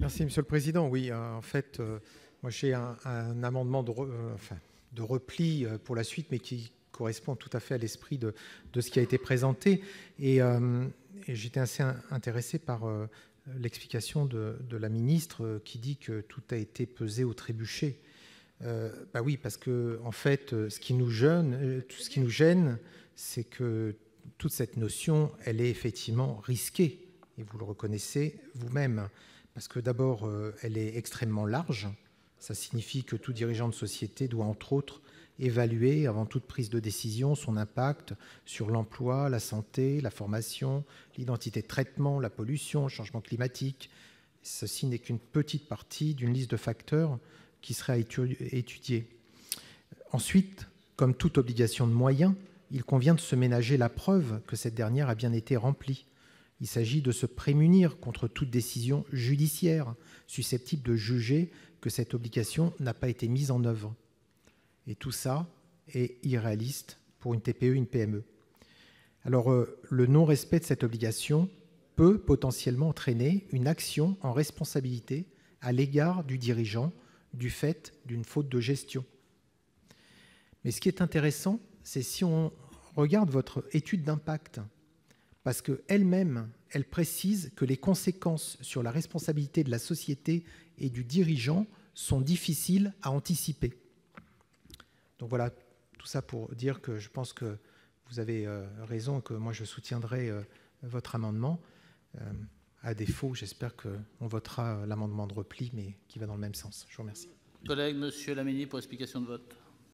Merci, Monsieur le Président. Oui, en fait, moi j'ai un amendement de repli pour la suite, mais qui correspond tout à fait à l'esprit de ce qui a été présenté. Et j'étais assez intéressé par l'explication de la ministre qui dit que tout a été pesé au trébuchet. Oui, parce que en fait, ce qui nous gêne, c'est que toute cette notion, elle est effectivement risquée, et vous le reconnaissez vous-même. Parce que d'abord, elle est extrêmement large. Ça signifie que tout dirigeant de société doit, entre autres, évaluer, avant toute prise de décision, son impact sur l'emploi, la santé, la formation, l'identité de traitement, la pollution, le changement climatique. Ceci n'est qu'une petite partie d'une liste de facteurs qui serait à étudier. Ensuite, comme toute obligation de moyens, il convient de se ménager la preuve que cette dernière a bien été remplie. Il s'agit de se prémunir contre toute décision judiciaire susceptible de juger que cette obligation n'a pas été mise en œuvre. Et tout ça est irréaliste pour une TPE, une PME. Alors, le non-respect de cette obligation peut potentiellement entraîner une action en responsabilité à l'égard du dirigeant du fait d'une faute de gestion. Mais ce qui est intéressant, c'est si on regarde votre étude d'impact, parce qu'elle-même, elle précise que les conséquences sur la responsabilité de la société et du dirigeant sont difficiles à anticiper. Donc voilà, tout ça pour dire que je pense que vous avez raison, que moi je soutiendrai votre amendement. À défaut, j'espère qu'on votera l'amendement de repli, mais qui va dans le même sens. Je vous remercie. Collègue, Monsieur Laménie, pour explication de vote.